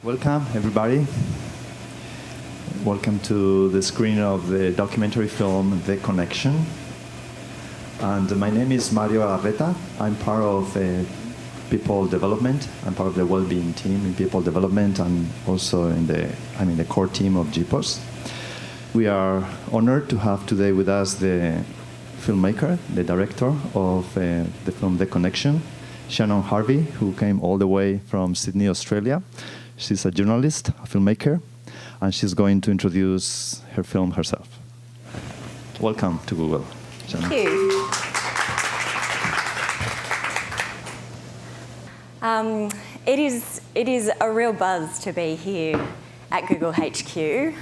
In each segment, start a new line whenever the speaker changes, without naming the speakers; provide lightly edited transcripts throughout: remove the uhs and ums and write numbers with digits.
Welcome, everybody. Welcome to the screening of the documentary film, The Connection. And my name is Mario Arreta. I'm part of people development. I'm part of the well-being team in people development and also in the core team of GPOS. We are honored to have today with us the filmmaker, the director of the film The Connection, Shannon Harvey, who came all the way from Sydney, Australia. She's a journalist, a filmmaker, and she's going to introduce her film herself. Welcome to Google, Shannon.
Thank you. It is a real buzz to be here at Google HQ.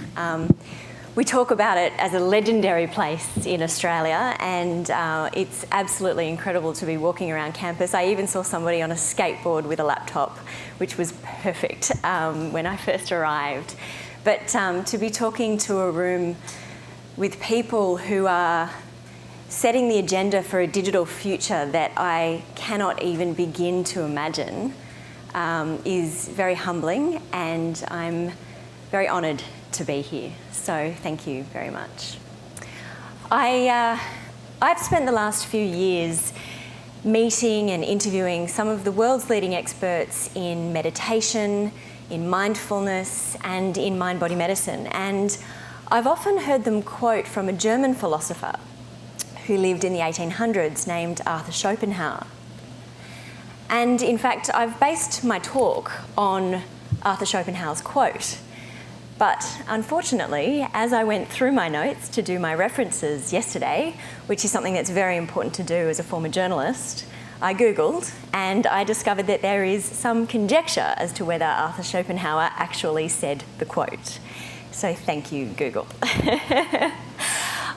We talk about it as a legendary place in Australia, and it's absolutely incredible to be walking around campus. I even saw somebody on a skateboard with a laptop, which was perfect when I first arrived. But to be talking to a room with people who are setting the agenda for a digital future that I cannot even begin to imagine is very humbling, and I'm very honoured to be here. So thank you very much. I've spent the last few years meeting and interviewing some of the world's leading experts in meditation, in mindfulness, and in mind-body medicine. And I've often heard them quote from a German philosopher who lived in the 1800s named Arthur Schopenhauer. And in fact, I've based my talk on Arthur Schopenhauer's quote. But unfortunately, as I went through my notes to do my references yesterday, which is something that's very important to do as a former journalist, I Googled and I discovered that there is some conjecture as to whether Arthur Schopenhauer actually said the quote. So thank you, Google.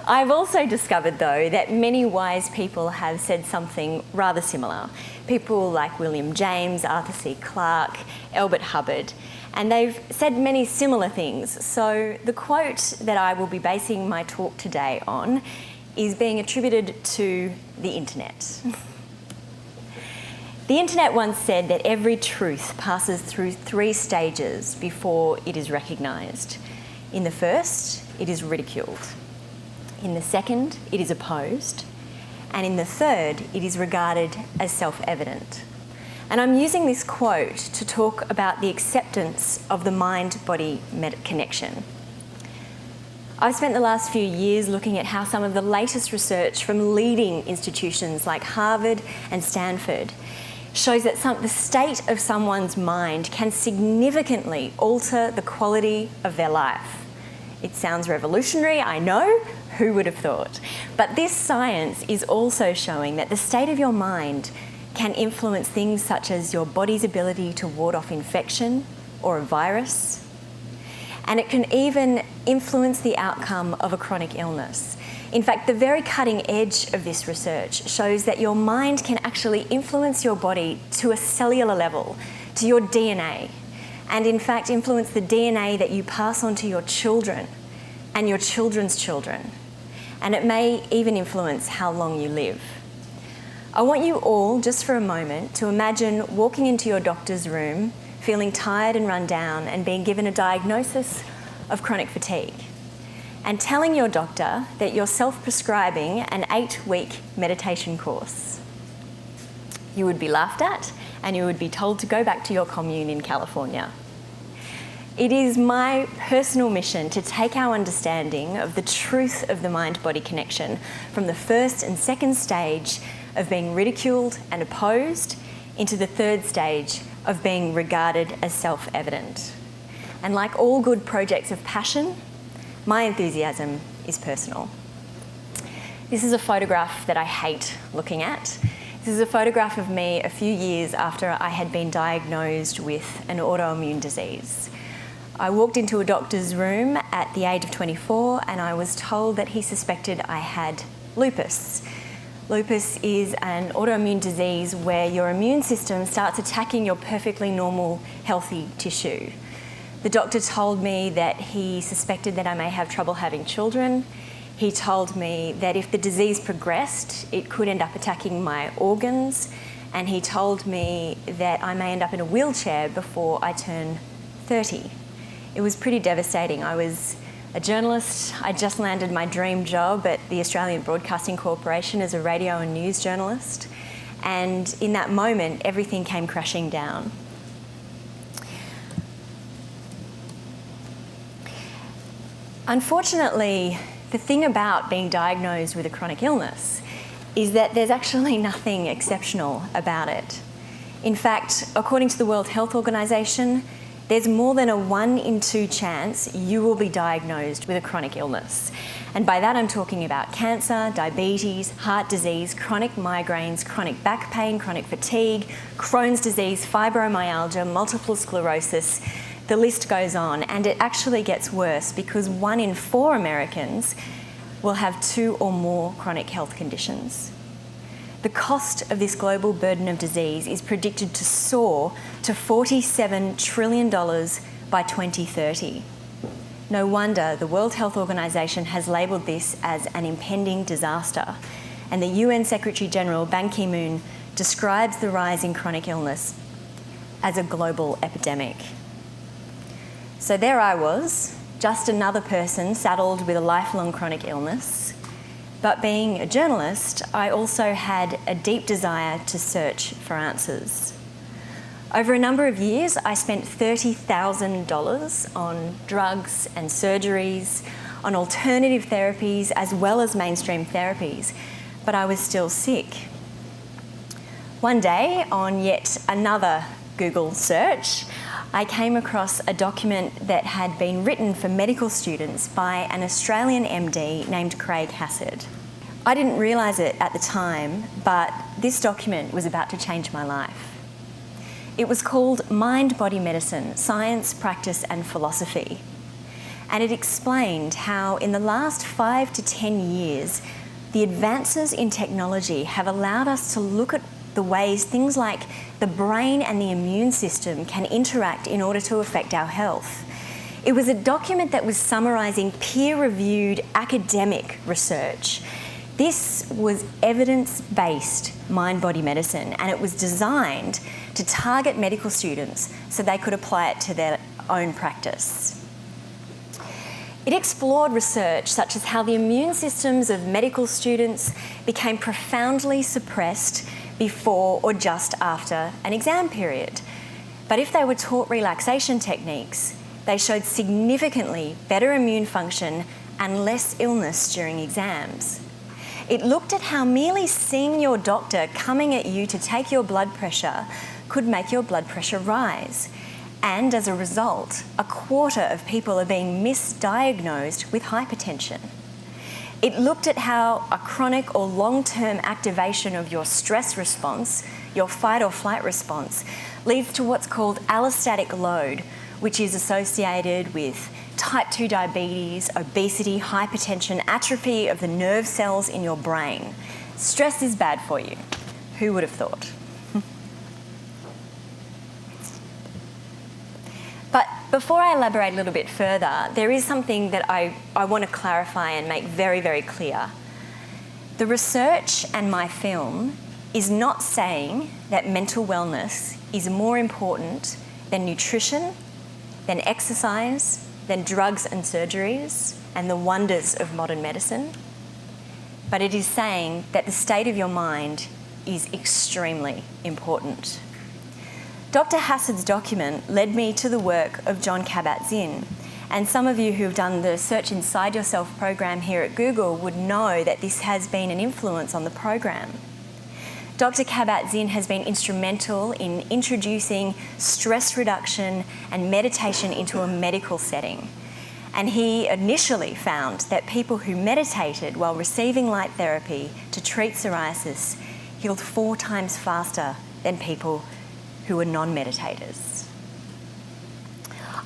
I've also discovered, though, that many wise people have said something rather similar. People like William James, Arthur C. Clarke, Elbert Hubbard, and they've said many similar things. So the quote that I will be basing my talk today on is being attributed to the internet. The internet once said that every truth passes through 3 stages before it is recognised. In the first, it is ridiculed. In the second, it is opposed. And in the third, it is regarded as self-evident. And I'm using this quote to talk about the acceptance of the mind-body connection. I've spent the last few years looking at how some of the latest research from leading institutions like Harvard and Stanford shows that the state of someone's mind can significantly alter the quality of their life. It sounds revolutionary, I know. Who would have thought? But this science is also showing that the state of your mind can influence things such as your body's ability to ward off infection or a virus. And it can even influence the outcome of a chronic illness. In fact, the very cutting edge of this research shows that your mind can actually influence your body to a cellular level, to your DNA, and in fact influence the DNA that you pass on to your children and your children's children. And it may even influence how long you live. I want you all, just for a moment, to imagine walking into your doctor's room, feeling tired and run down, and being given a diagnosis of chronic fatigue, and telling your doctor that you're self-prescribing an 8-week meditation course. You would be laughed at, and you would be told to go back to your commune in California. It is my personal mission to take our understanding of the truth of the mind-body connection from the first and second stage of being ridiculed and opposed into the third stage of being regarded as self-evident. And like all good projects of passion, my enthusiasm is personal. This is a photograph that I hate looking at. This is a photograph of me a few years after I had been diagnosed with an autoimmune disease. I walked into a doctor's room at the age of 24 and I was told that he suspected I had lupus. Lupus is an autoimmune disease where your immune system starts attacking your perfectly normal, healthy tissue. The doctor told me that he suspected that I may have trouble having children. He told me that if the disease progressed, it could end up attacking my organs. And he told me that I may end up in a wheelchair before I turn 30. It was pretty devastating. I was a journalist. I just landed my dream job at the Australian Broadcasting Corporation as a radio and news journalist. And in that moment, everything came crashing down. Unfortunately, the thing about being diagnosed with a chronic illness is that there's actually nothing exceptional about it. In fact, according to the World Health Organization, there's more than a 1 in 2 chance you will be diagnosed with a chronic illness. And by that I'm talking about cancer, diabetes, heart disease, chronic migraines, chronic back pain, chronic fatigue, Crohn's disease, fibromyalgia, multiple sclerosis. The list goes on, and it actually gets worse because 1 in 4 Americans will have 2 or more chronic health conditions. The cost of this global burden of disease is predicted to soar to $47 trillion by 2030. No wonder the World Health Organization has labelled this as an impending disaster, and the UN Secretary General Ban Ki-moon describes the rise in chronic illness as a global epidemic. So there I was, just another person saddled with a lifelong chronic illness. But being a journalist, I also had a deep desire to search for answers. Over a number of years, I spent $30,000 on drugs and surgeries, on alternative therapies as well as mainstream therapies, but I was still sick. One day, on yet another Google search, I came across a document that had been written for medical students by an Australian MD named Craig Hassard. I didn't realise it at the time, but this document was about to change my life. It was called Mind, Body, Medicine, Science, Practice and Philosophy. And it explained how in the last 5 to 10 years, the advances in technology have allowed us to look at the ways things like the brain and the immune system can interact in order to affect our health. It was a document that was summarising peer-reviewed academic research. This was evidence-based mind-body medicine, and it was designed to target medical students so they could apply it to their own practice. It explored research such as how the immune systems of medical students became profoundly suppressed before or just after an exam period. But if they were taught relaxation techniques, they showed significantly better immune function and less illness during exams. It looked at how merely seeing your doctor coming at you to take your blood pressure could make your blood pressure rise. And as a result, 1/4 of people are being misdiagnosed with hypertension. It looked at how a chronic or long-term activation of your stress response, your fight or flight response, leads to what's called allostatic load, which is associated with type 2 diabetes, obesity, hypertension, atrophy of the nerve cells in your brain. Stress is bad for you. Who would have thought? But before I elaborate a little bit further, there is something that I want to clarify and make very, very clear. The research and my film is not saying that mental wellness is more important than nutrition, than exercise, than drugs and surgeries, and the wonders of modern medicine. But it is saying that the state of your mind is extremely important. Dr. Hassard's document led me to the work of Jon Kabat-Zinn, and some of you who've done the Search Inside Yourself program here at Google would know that this has been an influence on the program. Dr. Kabat-Zinn has been instrumental in introducing stress reduction and meditation into a medical setting. And he initially found that people who meditated while receiving light therapy to treat psoriasis healed 4 times faster than people who were non-meditators.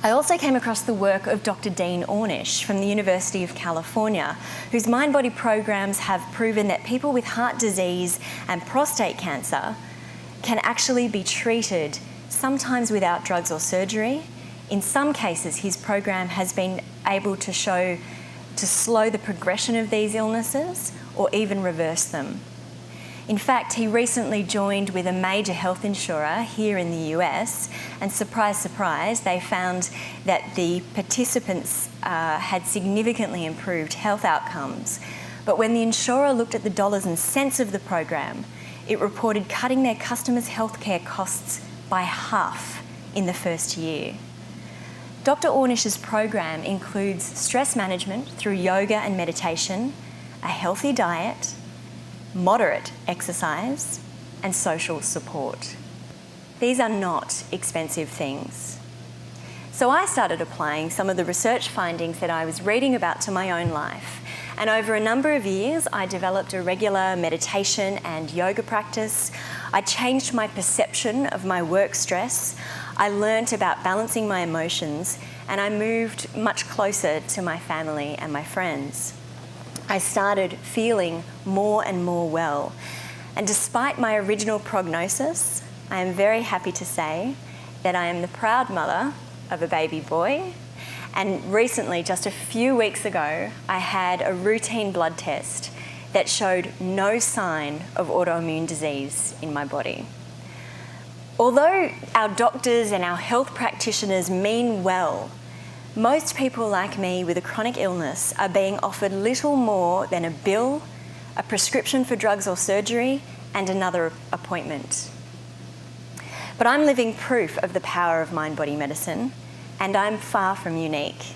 I also came across the work of Dr. Dean Ornish from the University of California, whose mind-body programs have proven that people with heart disease and prostate cancer can actually be treated, sometimes without drugs or surgery. In some cases, his program has been able to slow the progression of these illnesses or even reverse them. In fact, he recently joined with a major health insurer here in the US, and surprise, surprise, they found that the participants had significantly improved health outcomes. But when the insurer looked at the dollars and cents of the program, it reported cutting their customers' healthcare costs by half in the first year. Dr. Ornish's program includes stress management through yoga and meditation, a healthy diet, moderate exercise, and social support. These are not expensive things. So I started applying some of the research findings that I was reading about to my own life. And over a number of years, I developed a regular meditation and yoga practice. I changed my perception of my work stress. I learnt about balancing my emotions, and I moved much closer to my family and my friends. I started feeling more and more well. And despite my original prognosis, I am very happy to say that I am the proud mother of a baby boy. And recently, just a few weeks ago, I had a routine blood test that showed no sign of autoimmune disease in my body. Although our doctors and our health practitioners mean well, most people like me with a chronic illness are being offered little more than a bill, a prescription for drugs or surgery, and another appointment. But I'm living proof of the power of mind-body medicine, and I'm far from unique.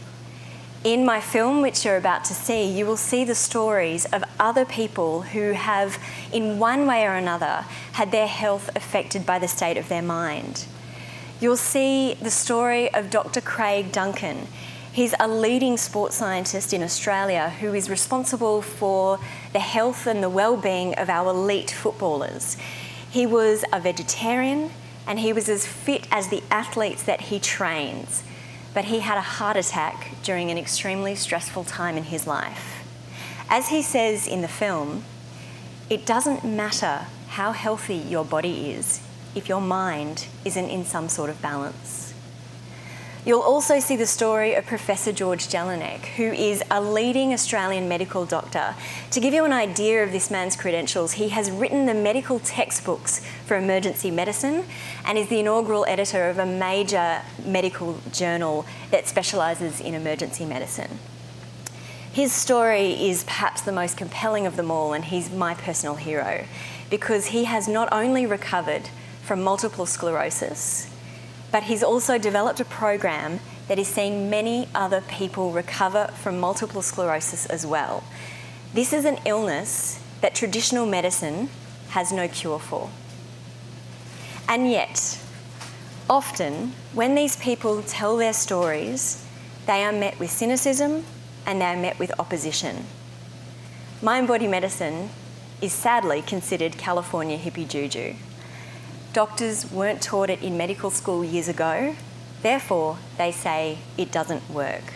In my film, which you're about to see, you will see the stories of other people who have, in one way or another, had their health affected by the state of their mind. You'll see the story of Dr. Craig Duncan. He's a leading sports scientist in Australia who is responsible for the health and the well-being of our elite footballers. He was a vegetarian and he was as fit as the athletes that he trains, but he had a heart attack during an extremely stressful time in his life. As he says in the film, it doesn't matter how healthy your body is if your mind isn't in some sort of balance. You'll also see the story of Professor George Jelinek, who is a leading Australian medical doctor. To give you an idea of this man's credentials, he has written the medical textbooks for emergency medicine and is the inaugural editor of a major medical journal that specialises in emergency medicine. His story is perhaps the most compelling of them all, and he's my personal hero because he has not only recovered from multiple sclerosis, but he's also developed a program that is seeing many other people recover from multiple sclerosis as well. This is an illness that traditional medicine has no cure for. And yet, often, when these people tell their stories, they are met with cynicism and they are met with opposition. Mind-body medicine is sadly considered California hippie juju. Doctors weren't taught it in medical school years ago, therefore they say it doesn't work.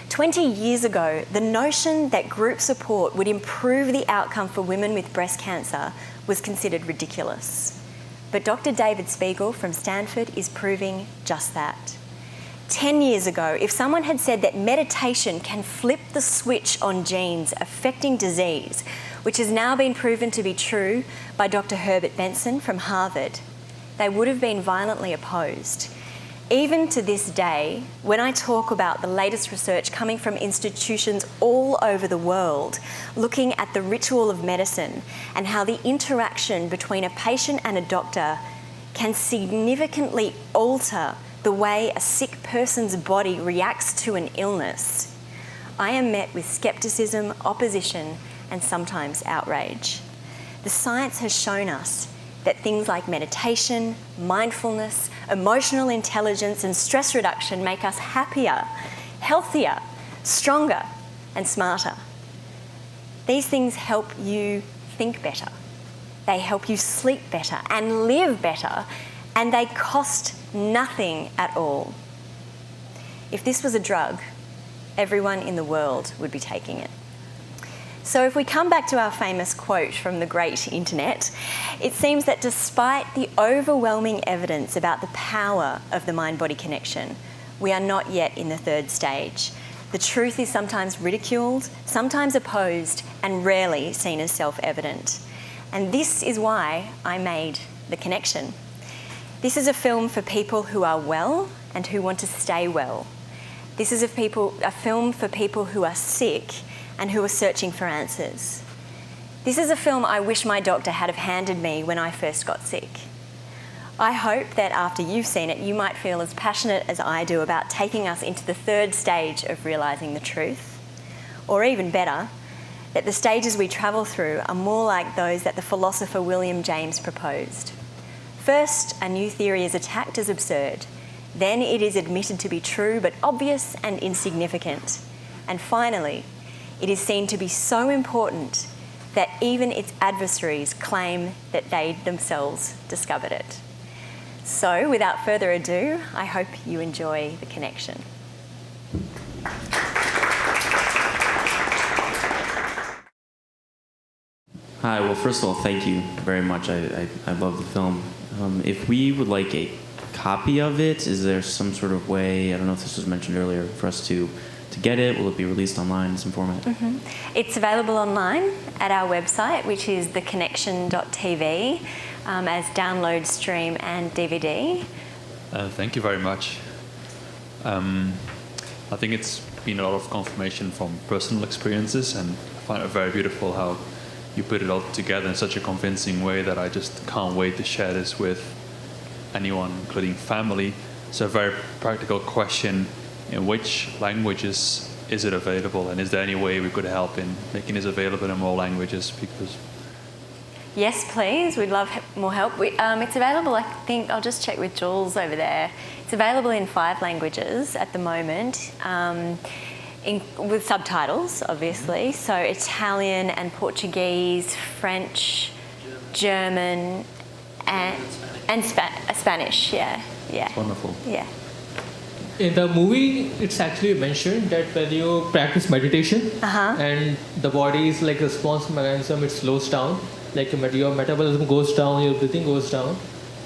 20 years ago, the notion that group support would improve the outcome for women with breast cancer was considered ridiculous. But Dr. David Spiegel from Stanford is proving just that. 10 years ago, if someone had said that meditation can flip the switch on genes affecting disease, which has now been proven to be true by Dr. Herbert Benson from Harvard, they would have been violently opposed. Even to this day, when I talk about the latest research coming from institutions all over the world, looking at the ritual of medicine and how the interaction between a patient and a doctor can significantly alter the way a sick person's body reacts to an illness, I am met with skepticism, opposition, and sometimes outrage. The science has shown us that things like meditation, mindfulness, emotional intelligence, and stress reduction make us happier, healthier, stronger, and smarter. These things help you think better. They help you sleep better and live better, and they cost nothing at all. If this was a drug, everyone in the world would be taking it. So if we come back to our famous quote from the great internet, it seems that despite the overwhelming evidence about the power of the mind-body connection, we are not yet in the third stage. The truth is sometimes ridiculed, sometimes opposed, and rarely seen as self-evident. And this is why I made the connection. This is a film for people who are well and who want to stay well. This is a film for people who are sick and who are searching for answers. This is a film I wish my doctor had have handed me when I first got sick. I hope that after you've seen it, you might feel as passionate as I do about taking us into the third stage of realising the truth. Or even better, that the stages we travel through are more like those that the philosopher William James proposed. First, a new theory is attacked as absurd. Then it is admitted to be true but obvious and insignificant. And finally, it is seen to be so important that even its adversaries claim that they themselves discovered it. So, without further ado, I hope you enjoy the connection.
Hi, well, first of all, thank you very much. I love the film. If we would like a copy of it, is there some sort of way, I don't know if this was mentioned earlier, for us to get it? Will it be released online in some format?
Mm-hmm. It's available online at our website, which is theconnection.tv, as download, stream and DVD.
Thank you very much. I think it's been a lot of confirmation from personal experiences, and I find it very beautiful how you put it all together in such a convincing way that I just can't wait to share this with anyone, including family. So a very practical question: in which languages is it available, and is there any way we could help in making this available in more languages? Because
yes, please. We'd love more help. It's available, I think, I'll just check with Jules over there. It's available in 5 languages at the moment, with subtitles, obviously. So Italian and Portuguese, French, German, and Spanish. Yeah.
it's wonderful.
Yeah.
In the movie, it's actually mentioned that when you practice meditation and the body is like a response mechanism, it slows down. Like your metabolism goes down, your breathing goes down.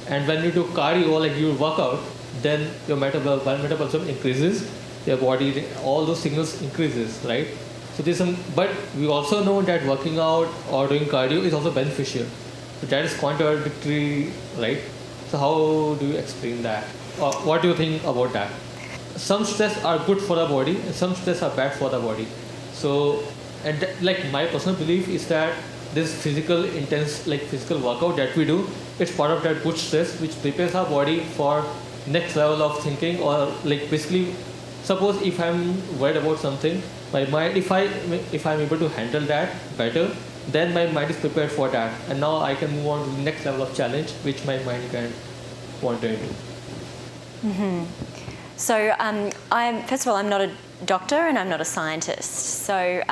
And when you do cardio, like you work out, then your metabolism increases, your body, all those signals increases, right? So there's but we also know that working out or doing cardio is also beneficial. So that is contradictory, right? So how do you explain that? Or what do you think about that? Some stress are good for the body and some stress are bad for the body. So, and like my personal belief is that this physical workout that we do, it's part of that good stress which prepares our body for next level of thinking, or like basically, suppose if I'm worried about something, my mind, if I'm able to handle that better, then my mind is prepared for that, and now I can move on to the next level of challenge which my mind can want to do.
Mm-hmm. So first of all, I'm not a doctor and I'm not a scientist. So,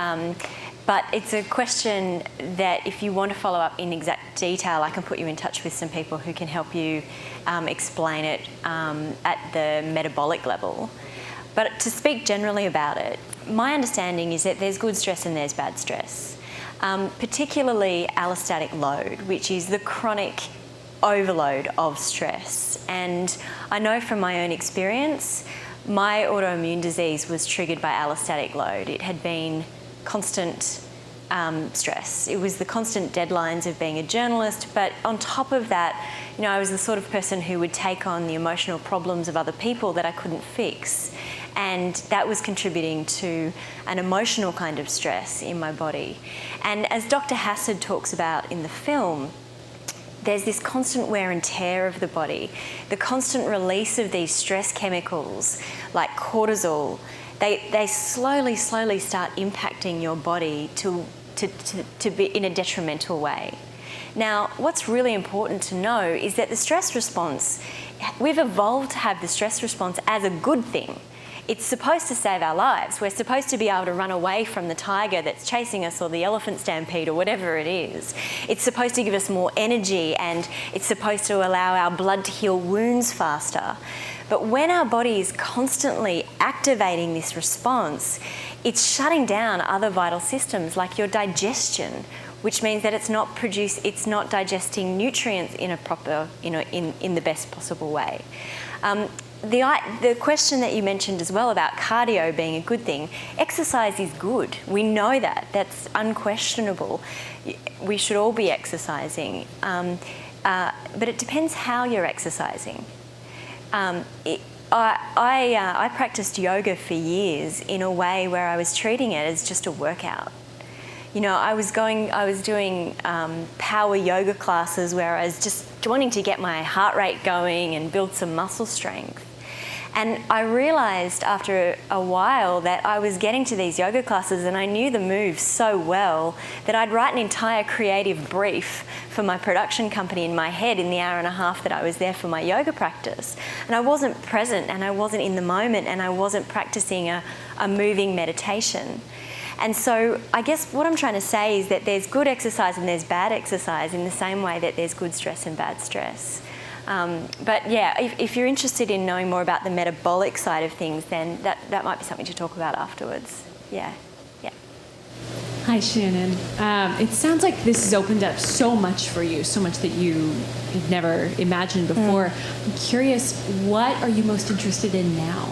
but it's a question that if you want to follow up in exact detail, I can put you in touch with some people who can help you explain it at the metabolic level. But to speak generally about it, my understanding is that there's good stress and there's bad stress, particularly allostatic load, which is the chronic overload of stress. And I know from my own experience, my autoimmune disease was triggered by allostatic load. It had been constant stress. It was the constant deadlines of being a journalist, but on top of that, you know, I was the sort of person who would take on the emotional problems of other people that I couldn't fix. And that was contributing to an emotional kind of stress in my body. And as Dr. Hassad talks about in the film, there's this constant wear and tear of the body, the constant release of these stress chemicals like cortisol. They slowly start impacting your body to be in a detrimental way. Now, what's really important to know is that the stress response, we've evolved to have the stress response as a good thing. It's supposed to save our lives. We're supposed to be able to run away from the tiger that's chasing us, or the elephant stampede, or whatever it is. It's supposed to give us more energy, and it's supposed to allow our blood to heal wounds faster. But when our body is constantly activating this response, it's shutting down other vital systems like your digestion, which means that it's not digesting nutrients in a proper, in the best possible way. The question that you mentioned as well about cardio being a good thing, exercise is good. We know that. That's unquestionable. We should all be exercising. But it depends how you're exercising. I practiced yoga for years in a way where I was treating it as just a workout. You know, I was doing power yoga classes where I was just wanting to get my heart rate going and build some muscle strength. And I realised after a while that I was getting to these yoga classes and I knew the moves so well that I'd write an entire creative brief for my production company in my head in the hour and a half that I was there for my yoga practice. And I wasn't present and I wasn't in the moment and I wasn't practicing a moving meditation. And so I guess what I'm trying to say is that there's good exercise and there's bad exercise in the same way that there's good stress and bad stress. But yeah, if you're interested in knowing more about the metabolic side of things, then that might be something to talk about afterwards. Yeah.
Hi, Shannon. It sounds like this has opened up so much for you, so much that you had never imagined before. I'm curious, what are you most interested in now?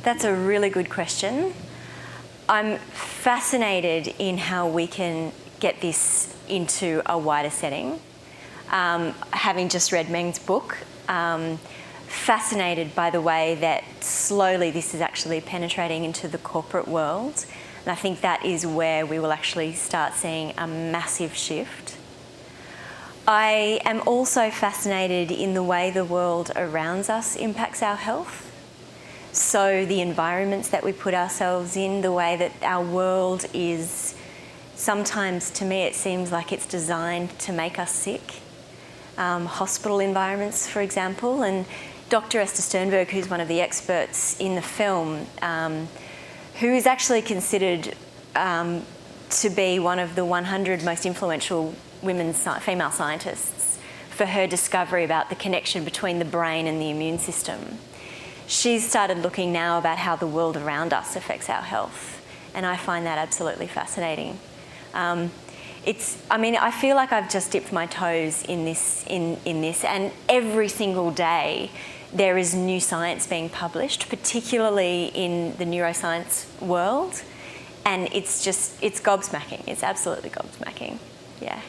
That's a really good question. I'm fascinated in how we can get this into a wider setting. Having just read Meng's book, fascinated by the way that slowly this is actually penetrating into the corporate world. And I think that is where we will actually start seeing a massive shift. I am also fascinated in the way the world around us impacts our health. So the environments that we put ourselves in, the way that our world is, sometimes to me it seems like it's designed to make us sick. Hospital environments, for example, and Dr. Esther Sternberg, who's one of the experts in the film, who is actually considered to be one of the 100 most influential female scientists for her discovery about the connection between the brain and the immune system. She's started looking now about how the world around us affects our health, and I find that absolutely fascinating. I feel like I've just dipped my toes in this, and every single day there is new science being published, particularly in the neuroscience world, and it's gobsmacking. It's absolutely gobsmacking. Yeah.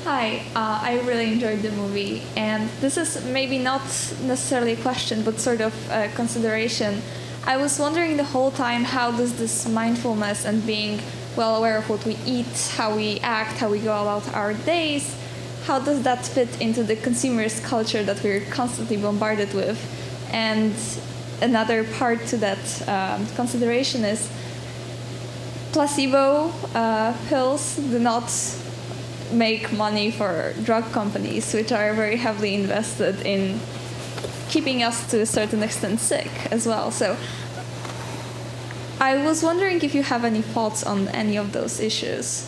Hi, I really enjoyed the movie, and this is maybe not necessarily a question, but sort of a consideration. I was wondering the whole time, how does this mindfulness and being well aware of what we eat, how we act, how we go about our days, how does that fit into the consumerist culture that we're constantly bombarded with? And another part to that consideration is placebo pills do not make money for drug companies, which are very heavily invested in keeping us to a certain extent sick as well. So I was wondering if you have any thoughts on any of those issues.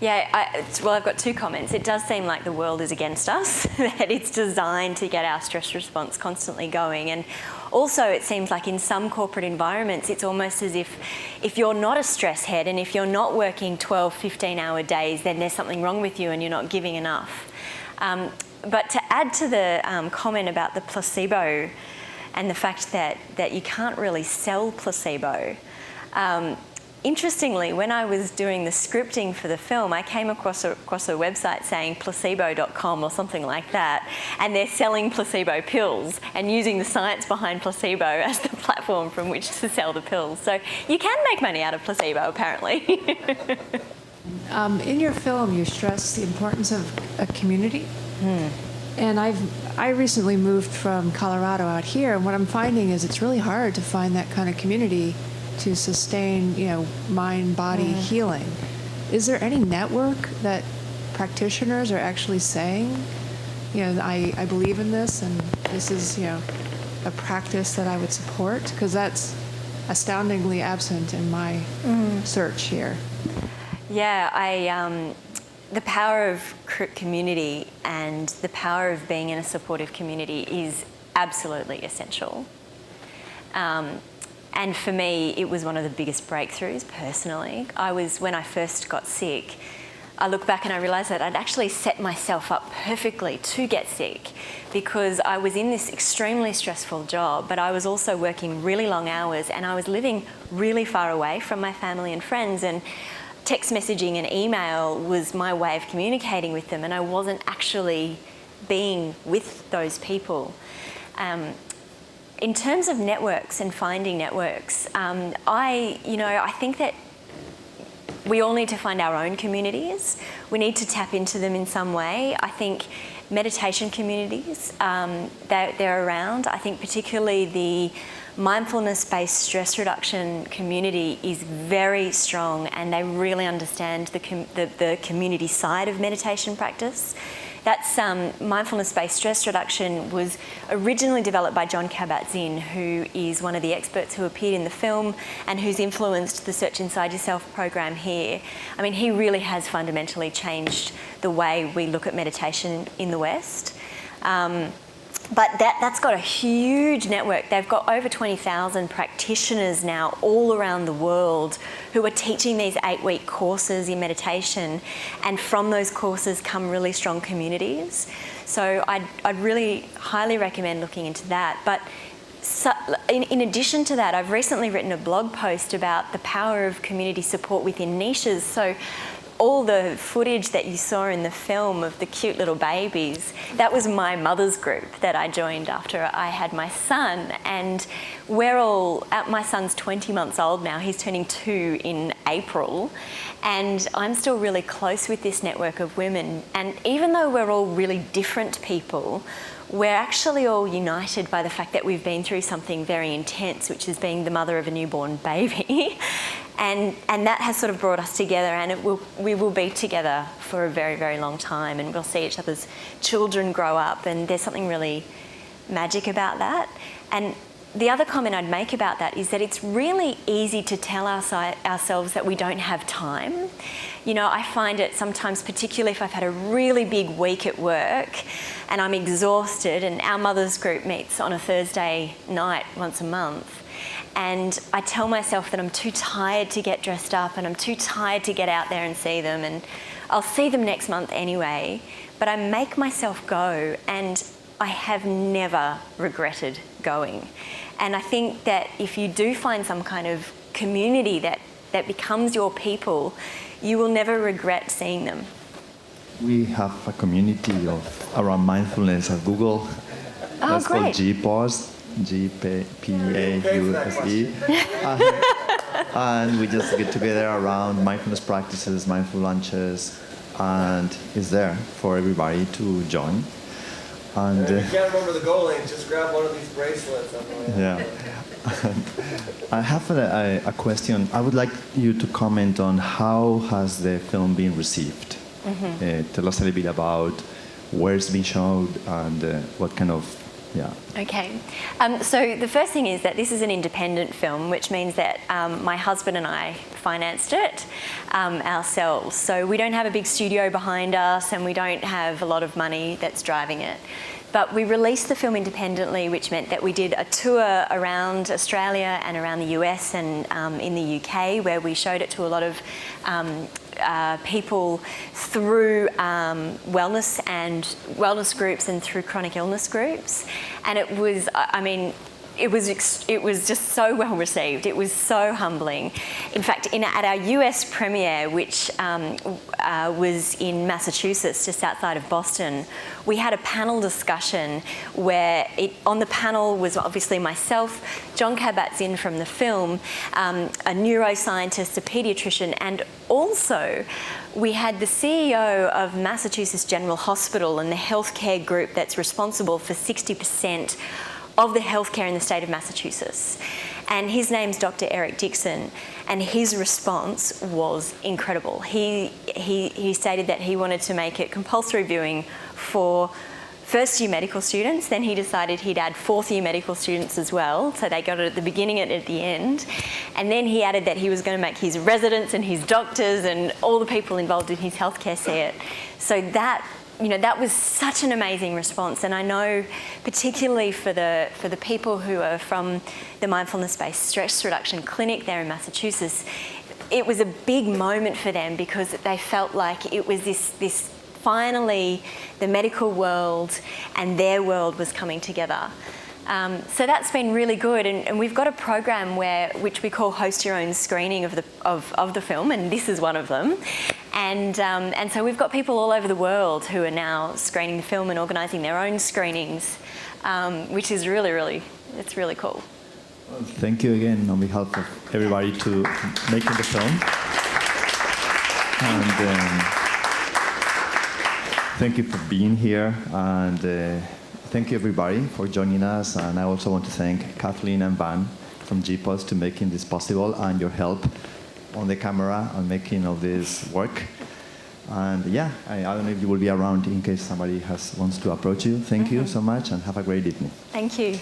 Yeah, I've got two comments. It does seem like the world is against us, that it's designed to get our stress response constantly going. And also it seems like in some corporate environments, it's almost as if you're not a stress head and if you're not working 12, 15-hour days, then there's something wrong with you and you're not giving enough. But to add to the comment about the placebo and the fact that you can't really sell placebo, interestingly, when I was doing the scripting for the film, I came across a website saying placebo.com or something like that, and they're selling placebo pills and using the science behind placebo as the platform from which to sell the pills. So you can make money out of placebo, apparently.
In your film, you stress the importance of a community. And I recently moved from Colorado out here, and what I'm finding is it's really hard to find that kind of community to sustain, mind-body healing. Is there any network that practitioners are actually saying, I believe in this, and this is, a practice that I would support? Because that's astoundingly absent in my search here.
Yeah, the power of community and the power of being in a supportive community is absolutely essential. And for me, it was one of the biggest breakthroughs personally. When I first got sick, I look back and I realise that I'd actually set myself up perfectly to get sick, because I was in this extremely stressful job, but I was also working really long hours, and I was living really far away from my family and friends, and text messaging and email was my way of communicating with them, and I wasn't actually being with those people. In terms of networks and finding networks, I think that we all need to find our own communities. We need to tap into them in some way. I think meditation communities, they're around. I think particularly the mindfulness-based stress reduction community is very strong, and they really understand the community side of meditation practice. That's mindfulness-based stress reduction was originally developed by Jon Kabat-Zinn, who is one of the experts who appeared in the film and who's influenced the Search Inside Yourself program here. I mean, he really has fundamentally changed the way we look at meditation in the West. But that's got a huge network. They've got over 20,000 practitioners now all around the world who are teaching these 8-week courses in meditation, and from those courses come really strong communities. So I'd really highly recommend looking into that. But in addition to that, I've recently written a blog post about the power of community support within niches. So all the footage that you saw in the film of the cute little babies, that was my mother's group that I joined after I had my son. And my son's 20 months old now, he's turning 2 in April. And I'm still really close with this network of women. And even though we're all really different people, we're actually all united by the fact that we've been through something very intense, which is being the mother of a newborn baby. And that has sort of brought us together, and we will be together for a very, very long time, and we'll see each other's children grow up, and there's something really magic about that. And the other comment I'd make about that is that it's really easy to tell ourselves that we don't have time. You know, I find it sometimes, particularly if I've had a really big week at work and I'm exhausted, and our mothers group meets on a Thursday night once a month, and I tell myself that I'm too tired to get dressed up and I'm too tired to get out there and see them, and I'll see them next month anyway, but I make myself go, and I have never regretted going. And I think that if you do find some kind of community that becomes your people, you will never regret seeing them.
We have a community around mindfulness at Google. That's called GPAUSE. GPAUSE. And we just get together around mindfulness practices, mindful lunches, and it's there for everybody to join. And
if you can't remember the goal link, just grab one of these bracelets.
Yeah. I have a question. I would like you to comment on how has the film been received. Tell us a little bit about where it's been shown and what kind of. Yeah.
Okay. So the first thing is that this is an independent film, which means that my husband and I financed it ourselves. So we don't have a big studio behind us, and we don't have a lot of money that's driving it. But we released the film independently, which meant that we did a tour around Australia and around the US and in the UK, where we showed it to a lot of people through wellness groups and through chronic illness groups, and it was, it was just so well received. It was so humbling. In fact, at our US premiere, which was in Massachusetts, just outside of Boston, we had a panel discussion where on the panel was obviously myself, Jon Kabat-Zinn from the film, a neuroscientist, a pediatrician, and also we had the CEO of Massachusetts General Hospital and the healthcare group that's responsible for 60% of the healthcare in the state of Massachusetts. And his name's Dr. Eric Dixon, and his response was incredible. He stated that he wanted to make it compulsory viewing for first-year medical students, then he decided he'd add fourth-year medical students as well, so they got it at the beginning and at the end. And then he added that he was going to make his residents and his doctors and all the people involved in his healthcare see it. So that was such an amazing response, and I know particularly for the people who are from the mindfulness-based stress reduction clinic there in Massachusetts, it was a big moment for them because they felt like it was this finally the medical world and their world was coming together. So that's been really good, and we've got a program which we call Host Your Own Screening of the film, and this is one of them. And so we've got people all over the world who are now screening the film and organising their own screenings, which is really cool.
Well, thank you again on behalf of everybody to making the film. And thank you for being here, and thank you everybody for joining us. And I also want to thank Kathleen and Van from GPOS to making this possible, and your help on the camera and making all this work. And yeah, I don't know if you will be around in case somebody wants to approach you. Thank you so much, and have a great evening.
Thank you.